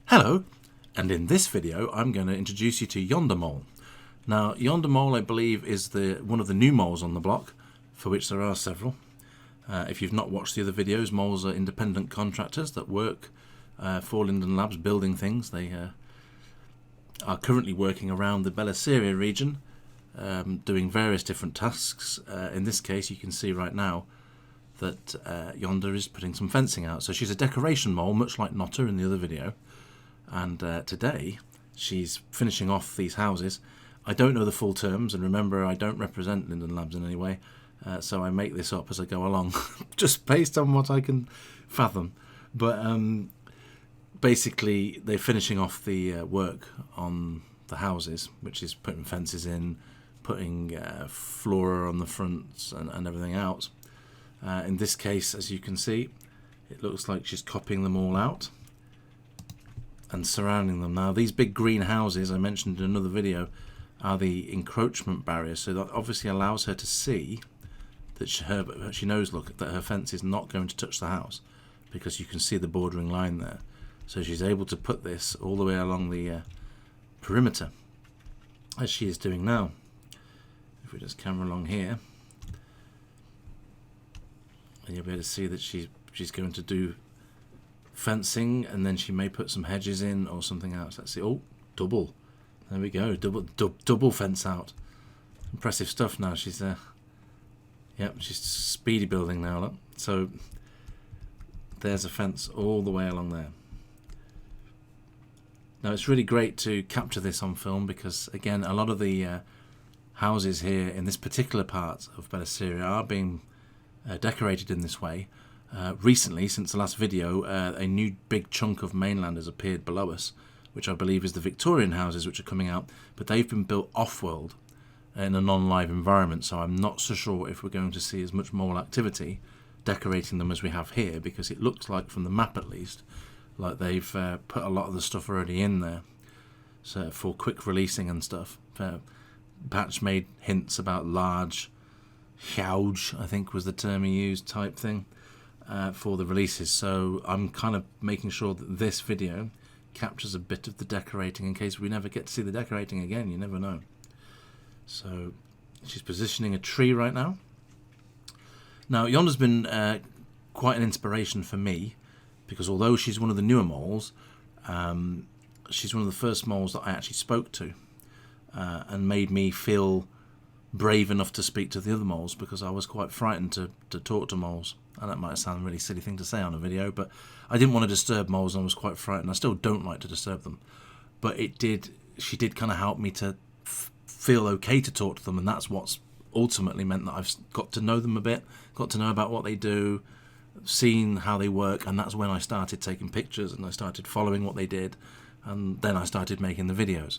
Hello, and in this video I'm going to introduce you to Yonder Mole. Now Yonder Mole, I believe, is one of the new moles on the block, for which there are several. If you've not watched the other videos, moles are independent contractors that work for Linden Labs building things. They are currently working around the Bellisseria region, doing various different tasks. In this case you can see right now that Yonder is putting some fencing out. So she's a decoration mole, much like Notter in the other video. And today she's finishing off these houses. I don't know the full terms, and remember, I don't represent Linden Labs in any way, so I make this up as I go along, just based on what I can fathom. But basically, they're finishing off the work on the houses, which is putting fences in, putting flooring on the fronts, and everything out. In this case, as you can see, it looks like she's copying them all out and surrounding them. Now these big green houses I mentioned in another video are the encroachment barriers, so that obviously allows her to see that she knows, look, that her fence is not going to touch the house, because you can see the bordering line there. So she's able to put this all the way along the perimeter, as she is doing now. If we just camera along here, and you'll be able to see that she's going to do fencing, and then she may put some hedges in or something else. Let's see. Oh, double. There we go. Double fence out. Impressive stuff. Now she's yep, she's speedy building now. Look. So there's a fence all the way along there. Now it's really great to capture this on film, because again, a lot of the houses here in this particular part of Bellisseria are being decorated in this way. Recently, since the last video, a new big chunk of mainland has appeared below us, which I believe is the Victorian houses which are coming out, but they've been built off-world in a non-live environment, so I'm not so sure if we're going to see as much mole activity decorating them as we have here, because it looks like, from the map at least, like they've put a lot of the stuff already in there, so for quick releasing and stuff. Patch made hints about large, huge, I think was the term he used, type thing. For the releases, so I'm kind of making sure that this video captures a bit of the decorating in case we never get to see the decorating again. You never know. So she's positioning a tree right now. Now Yonder's been quite an inspiration for me, because although she's one of the newer moles, she's one of the first moles that I actually spoke to, and made me feel brave enough to speak to the other moles, because I was quite frightened to talk to moles. And that might sound a really silly thing to say on a video, but I didn't want to disturb moles, and I was quite frightened. I still don't like to disturb them, but she did kind of help me to feel okay to talk to them, and that's what's ultimately meant that I've got to know them a bit, got to know about what they do, seen how they work, and that's when I started taking pictures and I started following what they did, and then I started making the videos.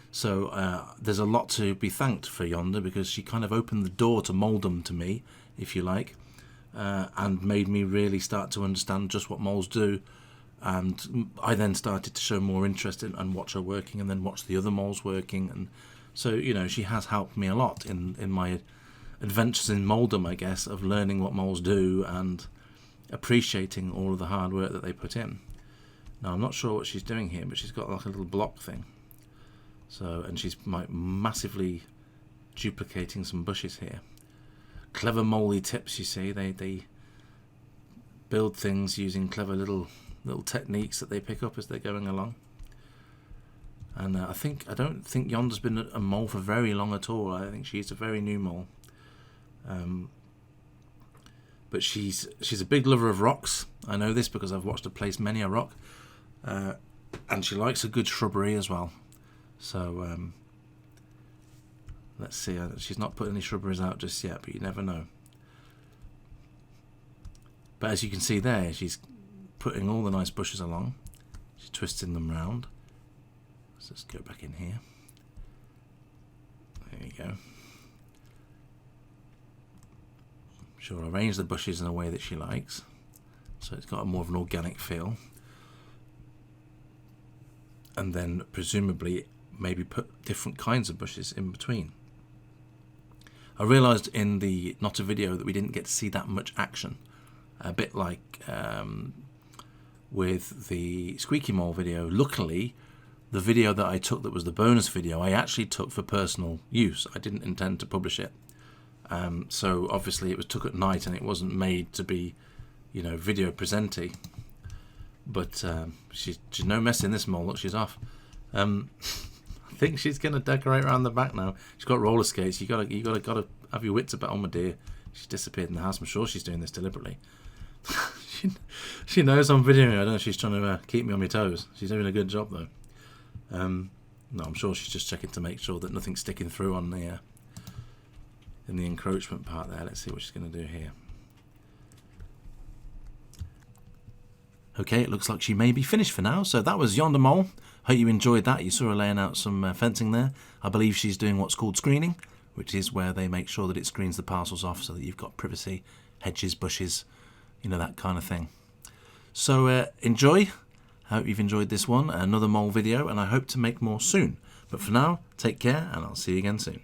So there's a lot to be thanked for Yonder, because she kind of opened the door to moledom to me, if you like. And made me really start to understand just what moles do, and I then started to show more interest in and watch her working, and then watch the other moles working, and so, you know, she has helped me a lot in my adventures in moledom, I guess, of learning what moles do and appreciating all of the hard work that they put in. Now I'm not sure what she's doing here, but she's got like a little block thing, so, and she's massively duplicating some bushes here. Clever moley tips, you see. They build things using clever little techniques that they pick up as they're going along. And I don't think Yonder's been a mole for very long at all. I think she's a very new mole. But she's a big lover of rocks. I know this because I've watched her place many a rock, and she likes a good shrubbery as well. So let's see, she's not put any shrubberies out just yet, but you never know. But as you can see there, she's putting all the nice bushes along. She's twisting them round. Let's just go back in here. There you go. She'll arrange the bushes in a way that she likes, so it's got more of an organic feel. And then presumably maybe put different kinds of bushes in between. I realised in the Notter video that we didn't get to see that much action. A bit like with the Squeaky Mole video. Luckily, the video that I took that was the bonus video, I actually took for personal use. I didn't intend to publish it. So obviously it was took at night and it wasn't made to be, you know, video presenty. But she's no mess in this mole. Look, she's off. I think she's going to decorate around the back now. She's got roller skates. You gotta have your wits about. Oh my dear, she's disappeared in the house. I'm sure she's doing this deliberately. she knows I'm videoing her. I don't know if she's trying to keep me on my toes. She's doing a good job though. No, I'm sure she's just checking to make sure that nothing's sticking through on the in the encroachment part there. Let's see what she's going to do here. Okay, it looks like she may be finished for now. So that was Yonder Mole. Hope you enjoyed that. You saw her laying out some fencing there. I believe she's doing what's called screening, which is where they make sure that it screens the parcels off so that you've got privacy, hedges, bushes, you know, that kind of thing. So enjoy. I hope you've enjoyed this one, another mole video, and I hope to make more soon. But for now, take care, and I'll see you again soon.